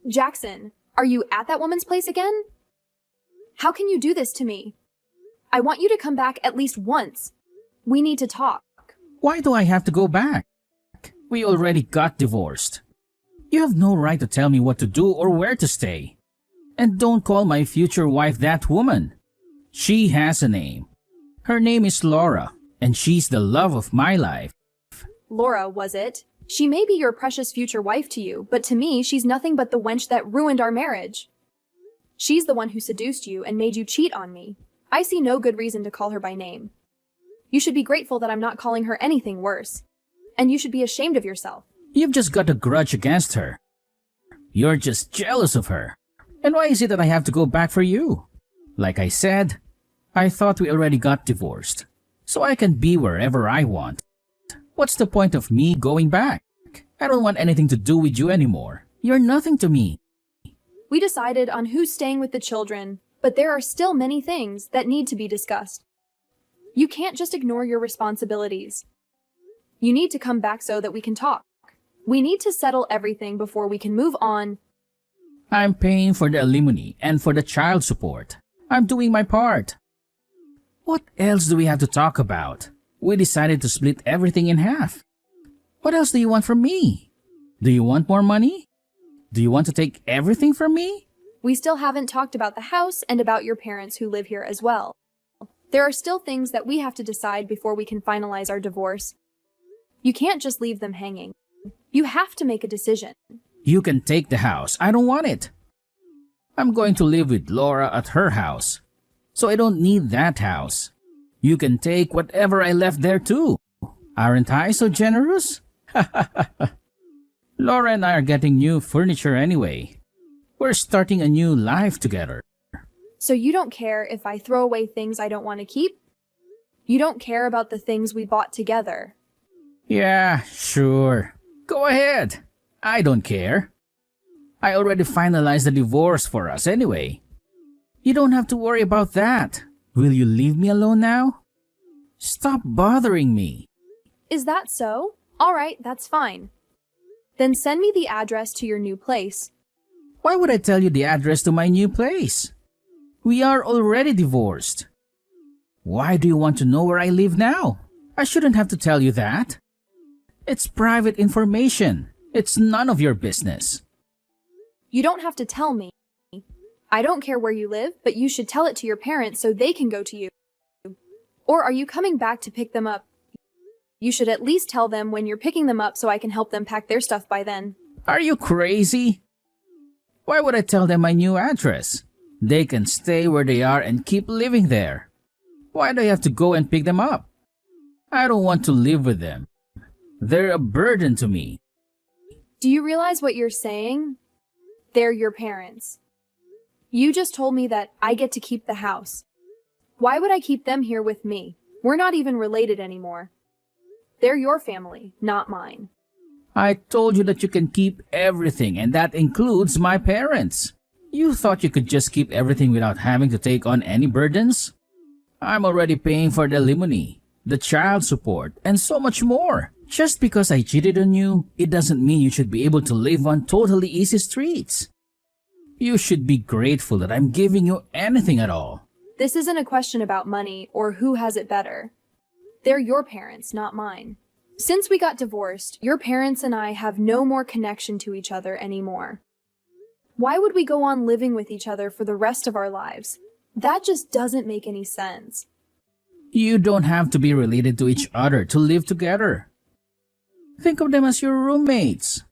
Jackson, are you at that woman's place again? How can you do this to me? I want you to come back at least once. We need to talk. Why do I have to go back? We already got divorced. You have no right to tell me what to do or where to stay. And don't call my future wife that woman. She has a name. Her name is Laura, and she's the love of my life. Laura, was it? She may be your precious future wife to you, but to me, she's nothing but the wench that ruined our marriage. She's the one who seduced you and made you cheat on me. I see no good reason to call her by name. You should be grateful that I'm not calling her anything worse. And you should be ashamed of yourself. You've just got a grudge against her. You're just jealous of her. And why is it that I have to go back for you? Like I said, I thought we already got divorced, so I can be wherever I want. What's the point of me going back? I don't want anything to do with you anymore. You're nothing to me. We decided on who's staying with the children, but there are still many things that need to be discussed. You can't just ignore your responsibilities. You need to come back so that we can talk. We need to settle everything before we can move on. I'm paying for the alimony and for the child support. I'm doing my part. What else do we have to talk about? We decided to split everything in half. What else do you want from me? Do you want more money? Do you want to take everything from me? We still haven't talked about the house and about your parents who live here as well. There are still things that we have to decide before we can finalize our divorce. You can't just leave them hanging. You have to make a decision. You can take the house. I don't want it. I'm going to live with Laura at her house, so I don't need that house. You can take whatever I left there too. Aren't I so generous? Laura and I are getting new furniture anyway. We're starting a new life together. So you don't care if I throw away things I don't want to keep? You don't care about the things we bought together? Yeah, sure. Go ahead. I don't care. I already finalized the divorce for us anyway. You don't have to worry about that. Will you leave me alone now? Stop bothering me. Is that so? All right, that's fine. Then send me the address to your new place. Why would I tell you the address to my new place? We are already divorced. Why do you want to know where I live now? I shouldn't have to tell you that. It's private information. It's none of your business. You don't have to tell me. I don't care where you live, but you should tell it to your parents so they can go to you. Or are you coming back to pick them up? You should at least tell them when you're picking them up so I can help them pack their stuff by then. Are you crazy? Why would I tell them my new address? They can stay where they are and keep living there. Why do I have to go and pick them up? I don't want to live with them. They're a burden to me. Do you realize what you're saying? They're your parents. You just told me that I get to keep the house. Why would I keep them here with me? We're not even related anymore. They're your family, not mine. I told you that you can keep everything, and that includes my parents. You thought you could just keep everything without having to take on any burdens? I'm already paying for the alimony, the child support, and so much more. Just because I cheated on you, it doesn't mean you should be able to live on totally easy streets. You should be grateful that I'm giving you anything at all. This isn't a question about money or who has it better. They're your parents, not mine. Since we got divorced, your parents and I have no more connection to each other anymore. Why would we go on living with each other for the rest of our lives? That just doesn't make any sense. You don't have to be related to each other to live together. Think of them as your roommates.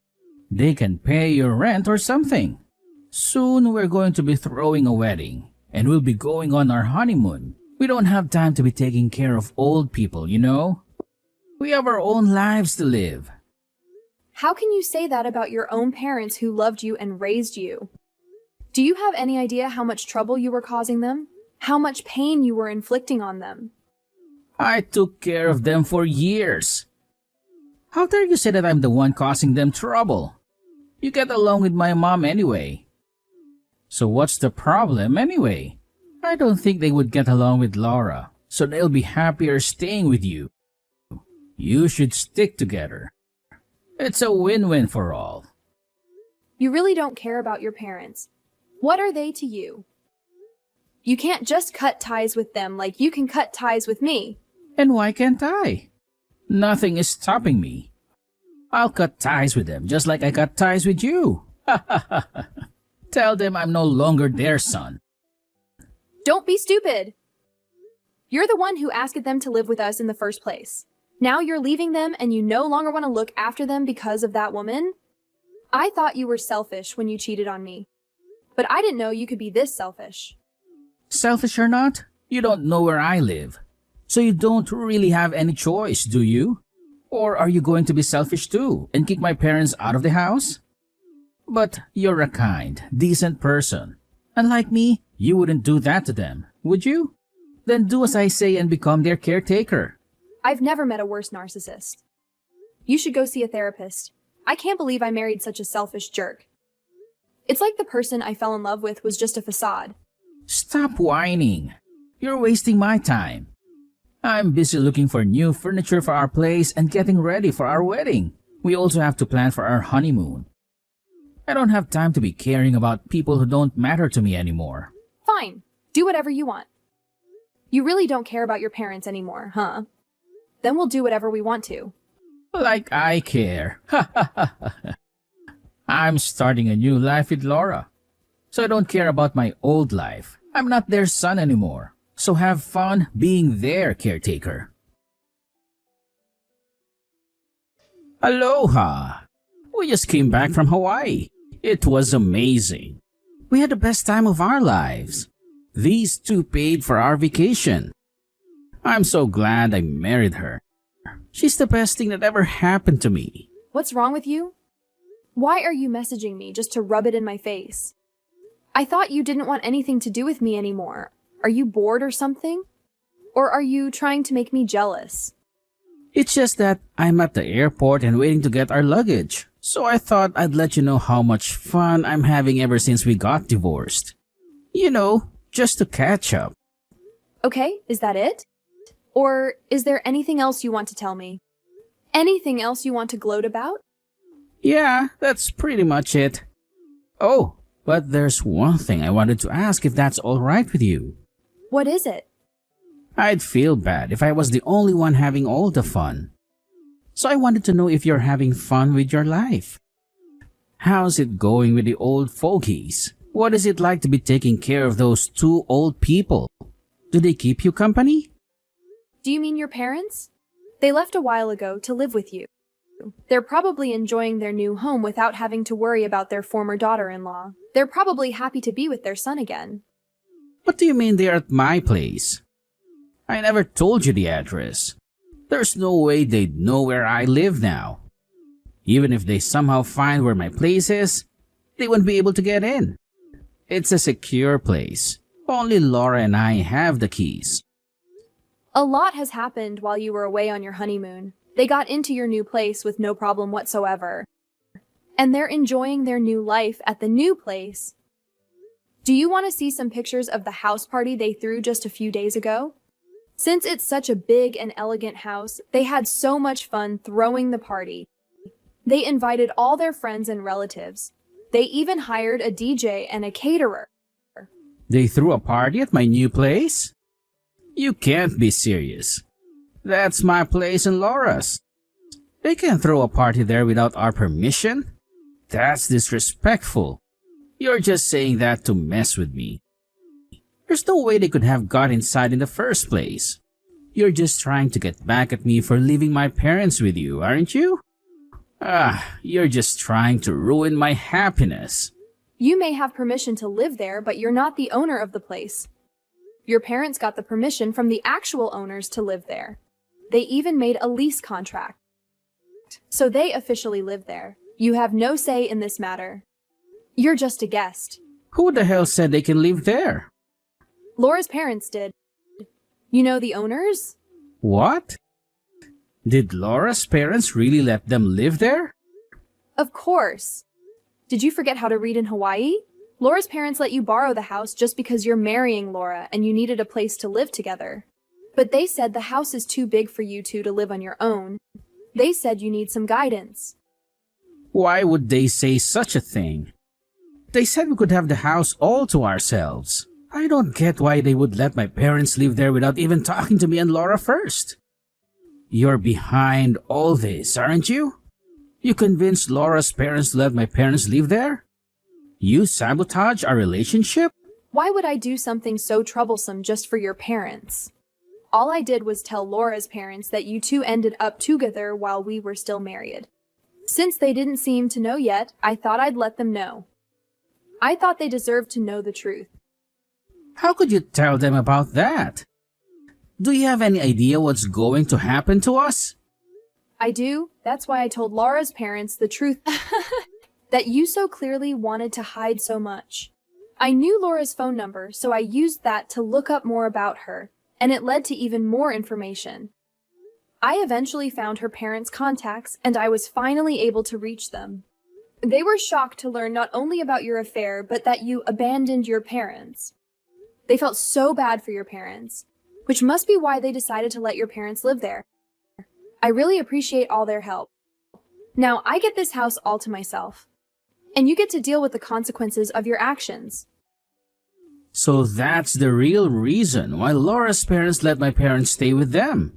They can pay your rent or something. Soon we're going to be throwing a wedding, and we'll be going on our honeymoon. We don't have time to be taking care of old people, you know? We have our own lives to live. How can you say that about your own parents who loved you and raised you? Do you have any idea how much trouble you were causing them? How much pain you were inflicting on them? I took care of them for years. How dare you say that I'm the one causing them trouble? You get along with my mom anyway. So what's the problem anyway? I don't think they would get along with Laura, so they'll be happier staying with you. You should stick together. It's a win-win for all. You really don't care about your parents. What are they to you? You can't just cut ties with them like you can cut ties with me. And why can't I? Nothing is stopping me. I'll cut ties with them just like I cut ties with you. Tell them I'm no longer their son. Don't be stupid. You're the one who asked them to live with us in the first place. Now you're leaving them and you no longer want to look after them because of that woman? I thought you were selfish when you cheated on me. But I didn't know you could be this selfish. Selfish or not, you don't know where I live. So you don't really have any choice, do you? Or are you going to be selfish too and kick my parents out of the house? But you're a kind, decent person. Unlike me, you wouldn't do that to them, would you? Then do as I say and become their caretaker. I've never met a worse narcissist. You should go see a therapist. I can't believe I married such a selfish jerk. It's like the person I fell in love with was just a facade. Stop whining. You're wasting my time. I'm busy looking for new furniture for our place and getting ready for our wedding. We also have to plan for our honeymoon. I don't have time to be caring about people who don't matter to me anymore. Fine. Do whatever you want. You really don't care about your parents anymore, huh? Then we'll do whatever we want to. Like I care. I'm starting a new life with Laura. So I don't care about my old life. I'm not their son anymore. So have fun being their caretaker. Aloha! We just came back from Hawaii. It was amazing. We had the best time of our lives. These two paid for our vacation. I'm so glad I married her. She's the best thing that ever happened to me. What's wrong with you? Why are you messaging me just to rub it in my face? I thought you didn't want anything to do with me anymore. Are you bored or something? Or are you trying to make me jealous? It's just that I'm at the airport and waiting to get our luggage. So I thought I'd let you know how much fun I'm having ever since we got divorced. You know, just to catch up. Okay, is that it? Or is there anything else you want to tell me? Anything else you want to gloat about? Yeah, that's pretty much it. Oh, but there's one thing I wanted to ask if that's all right with you. What is it? I'd feel bad if I was the only one having all the fun. So I wanted to know if you're having fun with your life. How's it going with the old fogies? What is it like to be taking care of those two old people? Do they keep you company? Do you mean your parents? They left a while ago to live with you. They're probably enjoying their new home without having to worry about their former daughter-in-law. They're probably happy to be with their son again. What do you mean they're at my place? I never told you the address. There's no way they'd know where I live now. Even if they somehow find where my place is, they wouldn't be able to get in. It's a secure place. Only Laura and I have the keys. A lot has happened while you were away on your honeymoon. They got into your new place with no problem whatsoever. And they're enjoying their new life at the new place. Do you want to see some pictures of the house party they threw just a few days ago? Since it's such a big and elegant house, they had so much fun throwing the party. They invited all their friends and relatives. They even hired a DJ and a caterer. They threw a party at my new place? You can't be serious. That's my place and Laura's. They can't throw a party there without our permission? That's disrespectful. You're just saying that to mess with me. There's no way they could have got inside in the first place. You're just trying to get back at me for leaving my parents with you, aren't you? You're just trying to ruin my happiness. You may have permission to live there, but you're not the owner of the place. Your parents got the permission from the actual owners to live there. They even made a lease contract. So they officially live there. You have no say in this matter. You're just a guest. Who the hell said they can live there? Laura's parents did. You know the owners? What? Did Laura's parents really let them live there? Of course. Did you forget how to read in Hawaii? Laura's parents let you borrow the house just because you're marrying Laura and you needed a place to live together. But they said the house is too big for you two to live on your own. They said you need some guidance. Why would they say such a thing? They said we could have the house all to ourselves. I don't get why they would let my parents live there without even talking to me and Laura first. You're behind all this, aren't you? You convinced Laura's parents to let my parents live there? You sabotage our relationship? Why would I do something so troublesome just for your parents? All I did was tell Laura's parents that you two ended up together while we were still married. Since they didn't seem to know yet, I thought I'd let them know. I thought they deserved to know the truth. How could you tell them about that? Do you have any idea what's going to happen to us? I do. That's why I told Laura's parents the truth that you so clearly wanted to hide so much. I knew Laura's phone number, so I used that to look up more about her, and it led to even more information. I eventually found her parents' contacts, and I was finally able to reach them. They were shocked to learn not only about your affair, but that you abandoned your parents. They felt so bad for your parents, which must be why they decided to let your parents live there. I really appreciate all their help. Now I get this house all to myself, and you get to deal with the consequences of your actions. So that's the real reason why Laura's parents let my parents stay with them.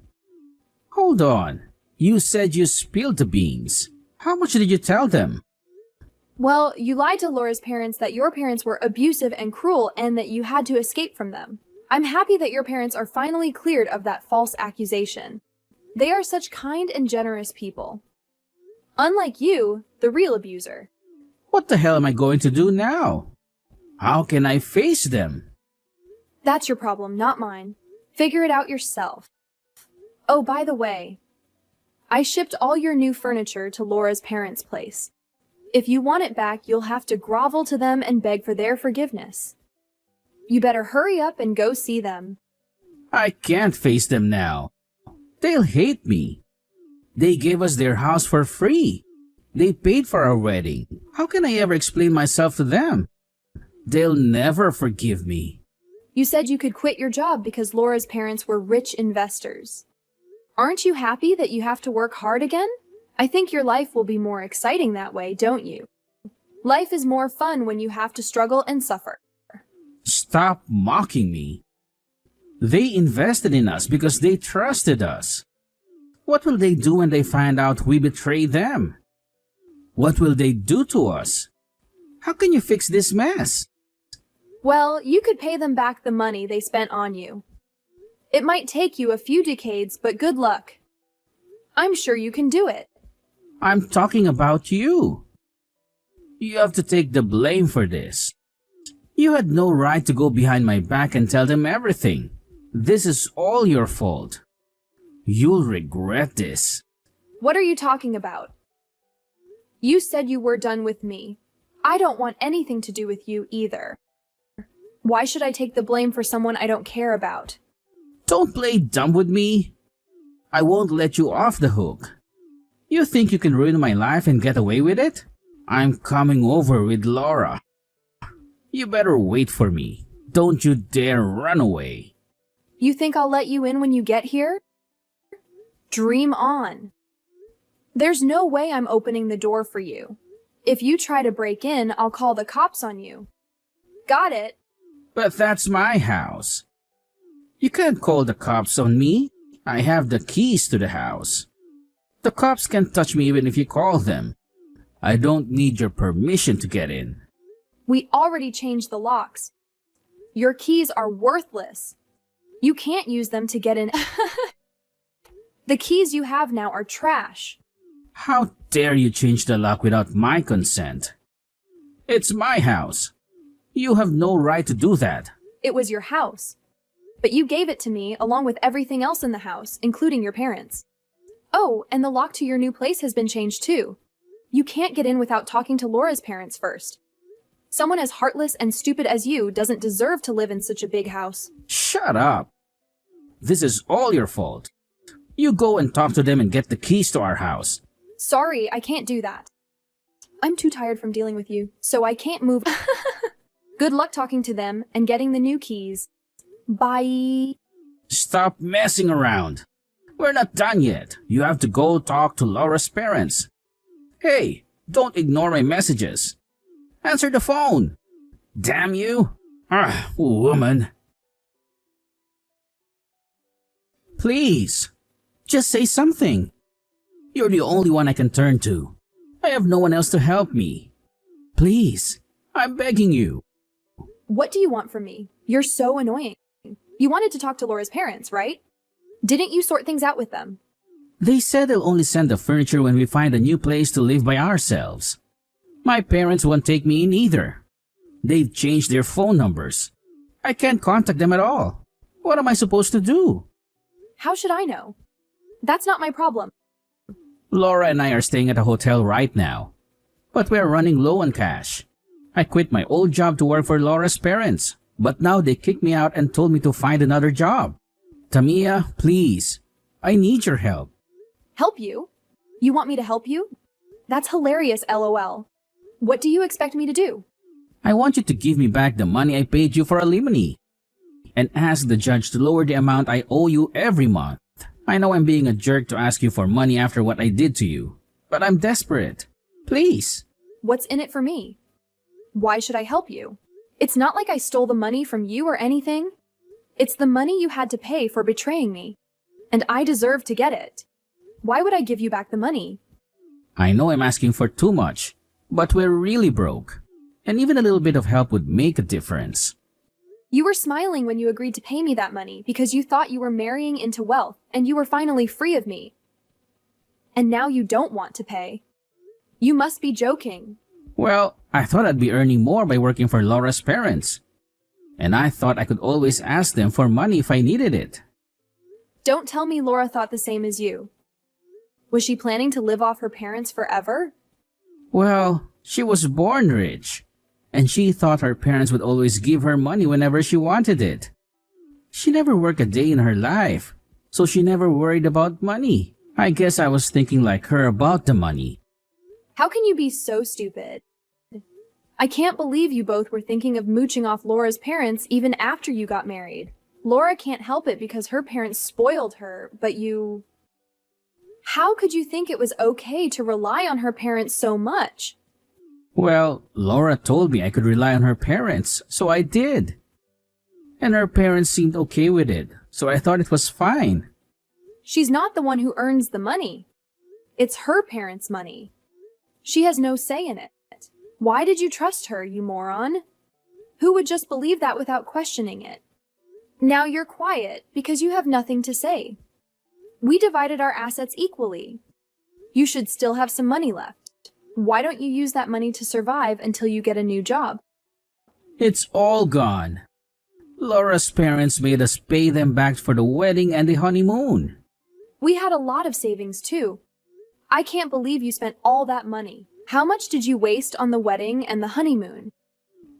Hold on. You said you spilled the beans. How much did you tell them? Well, you lied to Laura's parents that your parents were abusive and cruel and that you had to escape from them. I'm happy that your parents are finally cleared of that false accusation. They are such kind and generous people. Unlike you, the real abuser. What the hell am I going to do now? How can I face them? That's your problem, not mine. Figure it out yourself. Oh, by the way, I shipped all your new furniture to Laura's parents' place. If you want it back, you'll have to grovel to them and beg for their forgiveness. You better hurry up and go see them. I can't face them now. They'll hate me. They gave us their house for free. They paid for our wedding. How can I ever explain myself to them? They'll never forgive me. You said you could quit your job because Laura's parents were rich investors. Aren't you happy that you have to work hard again? I think your life will be more exciting that way, don't you? Life is more fun when you have to struggle and suffer. Stop mocking me. They invested in us because they trusted us. What will they do when they find out we betrayed them? What will they do to us? How can you fix this mess? Well, you could pay them back the money they spent on you. It might take you a few decades, but good luck. I'm sure you can do it. I'm talking about you. You have to take the blame for this. You had no right to go behind my back and tell them everything. This is all your fault. You'll regret this. What are you talking about? You said you were done with me. I don't want anything to do with you either. Why should I take the blame for someone I don't care about? Don't play dumb with me. I won't let you off the hook. You think you can ruin my life and get away with it? I'm coming over with Laura. You better wait for me. Don't you dare run away. You think I'll let you in when you get here? Dream on. There's no way I'm opening the door for you. If you try to break in, I'll call the cops on you. Got it? But that's my house. You can't call the cops on me. I have the keys to the house. The cops can't touch me even if you call them. I don't need your permission to get in. We already changed the locks. Your keys are worthless. You can't use them to get in. The keys you have now are trash. How dare you change the lock without my consent? It's my house. You have no right to do that. It was your house. But you gave it to me along with everything else in the house, including your parents. Oh, and the lock to your new place has been changed too. You can't get in without talking to Laura's parents first. Someone as heartless and stupid as you doesn't deserve to live in such a big house. Shut up. This is all your fault. You go and talk to them and get the keys to our house. Sorry, I can't do that. I'm too tired from dealing with you, so I can't move. Good luck talking to them and getting the new keys. Bye. Stop messing around. We're not done yet. You have to go talk to Laura's parents. Hey, Don't ignore my messages. Answer the phone. Damn you. Woman. Please, just say something. You're the only one I can turn to. I have no one else to help me. Please, I'm begging you. What do you want from me? You're so annoying. You wanted to talk to Laura's parents, right? Didn't you sort things out with them? They said they'll only send the furniture when we find a new place to live by ourselves. My parents won't take me in either. They've changed their phone numbers. I can't contact them at all. What am I supposed to do? How should I know? That's not my problem. Laura and I are staying at a hotel right now, but we're running low on cash. I quit my old job to work for Laura's parents, but now they kicked me out and told me to find another job. Tamia, please, I need your help. Help you? You want me to help you? That's hilarious, LOL. What do you expect me to do? I want you to give me back the money I paid you for alimony and ask the judge to lower the amount I owe you every month. I know I'm being a jerk to ask you for money after what I did to you, but I'm desperate. Please. What's in it for me? Why should I help you? It's not like I stole the money from you or anything. It's the money you had to pay for betraying me, and I deserve to get it. Why would I give you back the money? I know I'm asking for too much, but we're really broke, and even a little bit of help would make a difference. You were smiling when you agreed to pay me that money because you thought you were marrying into wealth and you were finally free of me. And now you don't want to pay. You must be joking. Well, I thought I'd be earning more by working for Laura's parents. And I thought I could always ask them for money if I needed it. Don't tell me Laura thought the same as you. Was she planning to live off her parents forever? Well, she was born rich, and she thought her parents would always give her money whenever she wanted it. She never worked a day in her life, so she never worried about money. I guess I was thinking like her about the money. How can you be so stupid? I can't believe you both were thinking of mooching off Laura's parents even after you got married. Laura can't help it because her parents spoiled her, but you... How could you think it was okay to rely on her parents so much? Well, Laura told me I could rely on her parents, so I did. And her parents seemed okay with it, so I thought it was fine. She's not the one who earns the money. It's her parents' money. She has no say in it. Why did you trust her, you moron? Who would just believe that without questioning it? Now you're quiet because you have nothing to say. We divided our assets equally. You should still have some money left. Why don't you use that money to survive until you get a new job? It's all gone. Laura's parents made us pay them back for the wedding and the honeymoon. We had a lot of savings too. I can't believe you spent all that money. How much did you waste on the wedding and the honeymoon?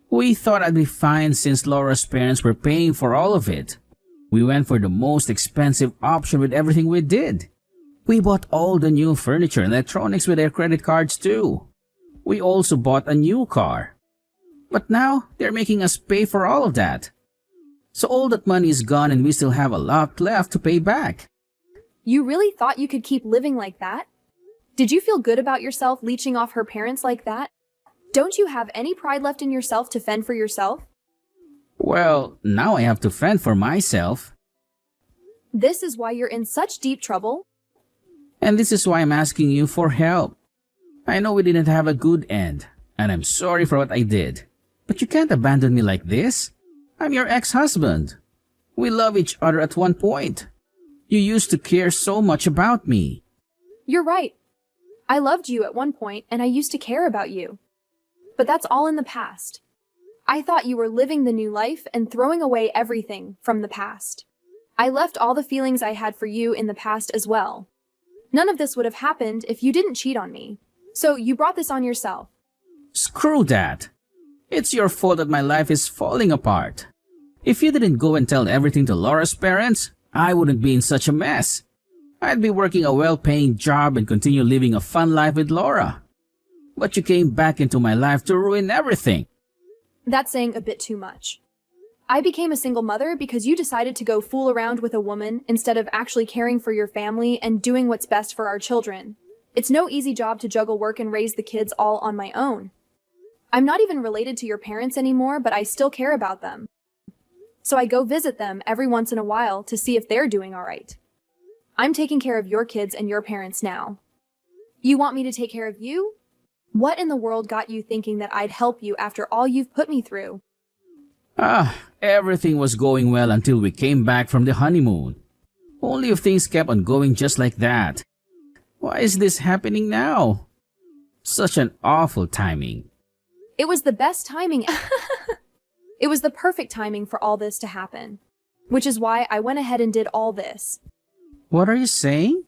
We thought I'd be fine since Laura's parents were paying for all of it. We went for the most expensive option with everything we did. We bought all the new furniture and electronics with their credit cards too. We also bought a new car. But now, they're making us pay for all of that. So all that money is gone and we still have a lot left to pay back. You really thought you could keep living like that? Did you feel good about yourself leeching off her parents like that? Don't you have any pride left in yourself to fend for yourself? Well, now I have to fend for myself. This is why you're in such deep trouble. And this is why I'm asking you for help. I know we didn't have a good end, and I'm sorry for what I did. But you can't abandon me like this. I'm your ex-husband. We love each other at one point. You used to care so much about me. You're right. I loved you at one point and I used to care about you. But that's all in the past. I thought you were living the new life and throwing away everything from the past. I left all the feelings I had for you in the past as well. None of this would have happened if you didn't cheat on me. So you brought this on yourself. Screw that. It's your fault that my life is falling apart. If you didn't go and tell everything to Laura's parents, I wouldn't be in such a mess. I'd be working a well-paying job and continue living a fun life with Laura. But you came back into my life to ruin everything. That's saying a bit too much. I became a single mother because you decided to go fool around with a woman instead of actually caring for your family and doing what's best for our children. It's no easy job to juggle work and raise the kids all on my own. I'm not even related to your parents anymore, but I still care about them. So I go visit them every once in a while to see if they're doing all right. I'm taking care of your kids and your parents now. You want me to take care of you? What in the world got you thinking that I'd help you after all you've put me through? Everything was going well until we came back from the honeymoon. Only if things kept on going just like that. Why is this happening now? Such an awful timing. It was the best timing. It was the perfect timing for all this to happen, which is why I went ahead and did all this. What are you saying?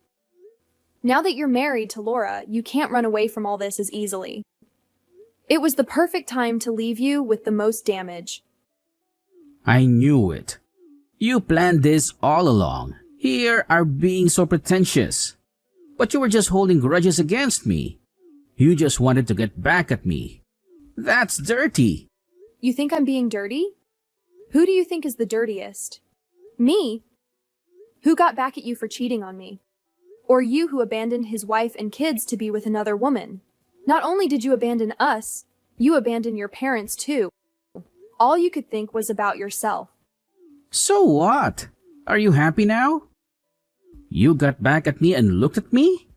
Now that you're married to Laura, you can't run away from all this as easily. It was the perfect time to leave you with the most damage. I knew it. You planned this all along. Here are being so pretentious. But you were just holding grudges against me. You just wanted to get back at me. That's dirty. You think I'm being dirty? Who do you think is the dirtiest? Me? Who got back at you for cheating on me? Or you who abandoned his wife and kids to be with another woman? Not only did you abandon us, you abandoned your parents too. All you could think was about yourself. So what? Are you happy now? You got back at me and looked at me?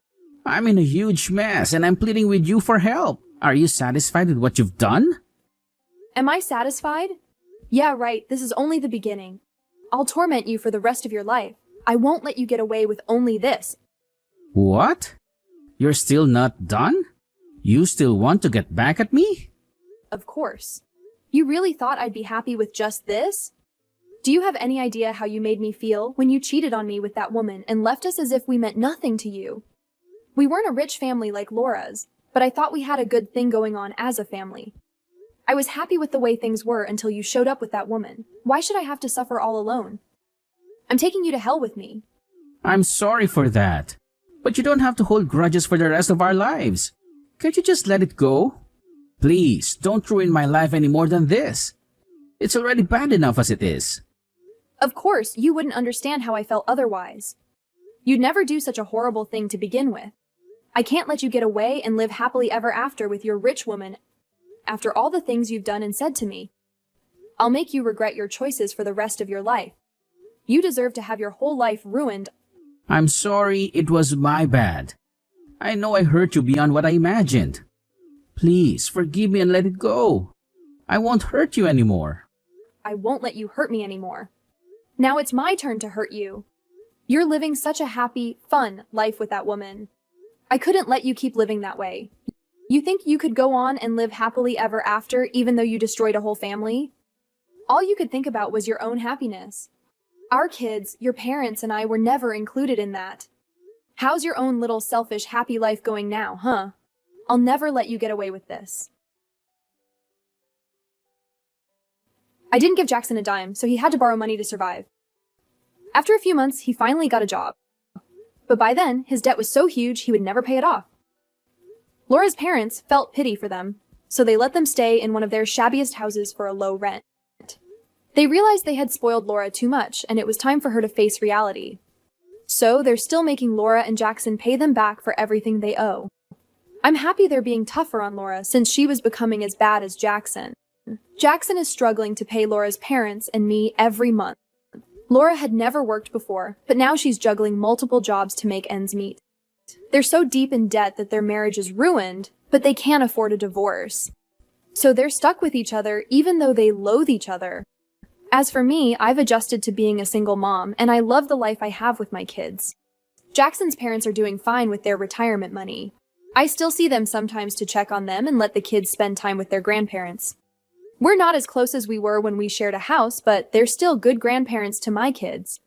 I'm in a huge mess and I'm pleading with you for help. Are you satisfied with what you've done? Am I satisfied? Yeah, right, this is only the beginning. I'll torment you for the rest of your life. I won't let you get away with only this. What? You're still not done? You still want to get back at me? Of course. You really thought I'd be happy with just this? Do you have any idea how you made me feel when you cheated on me with that woman and left us as if we meant nothing to you? We weren't a rich family like Laura's, but I thought we had a good thing going on as a family. I was happy with the way things were until you showed up with that woman. Why should I have to suffer all alone? I'm taking you to hell with me. I'm sorry for that. But you don't have to hold grudges for the rest of our lives. Can't you just let it go? Please, don't ruin my life any more than this. It's already bad enough as it is. Of course, you wouldn't understand how I felt otherwise. You'd never do such a horrible thing to begin with. I can't let you get away and live happily ever after with your rich woman after all the things you've done and said to me. I'll make you regret your choices for the rest of your life. You deserve to have your whole life ruined. I'm sorry, it was my bad. I know I hurt you beyond what I imagined. Please, forgive me and let it go. I won't hurt you anymore. I won't let you hurt me anymore. Now it's my turn to hurt you. You're living such a happy, fun life with that woman. I couldn't let you keep living that way. You think you could go on and live happily ever after even though you destroyed a whole family? All you could think about was your own happiness. Our kids, your parents, and I were never included in that. How's your own little selfish happy life going now, huh? I'll never let you get away with this. I didn't give Jackson a dime, so he had to borrow money to survive. After a few months, he finally got a job. But by then, his debt was so huge he would never pay it off. Laura's parents felt pity for them, so they let them stay in one of their shabbiest houses for a low rent. They realized they had spoiled Laura too much, and it was time for her to face reality. So they're still making Laura and Jackson pay them back for everything they owe. I'm happy they're being tougher on Laura since she was becoming as bad as Jackson. Jackson is struggling to pay Laura's parents and me every month. Laura had never worked before, but now she's juggling multiple jobs to make ends meet. They're so deep in debt that their marriage is ruined, but they can't afford a divorce. So they're stuck with each other even though they loathe each other. As for me, I've adjusted to being a single mom, and I love the life I have with my kids. Jackson's parents are doing fine with their retirement money. I still see them sometimes to check on them and let the kids spend time with their grandparents. We're not as close as we were when we shared a house, but they're still good grandparents to my kids.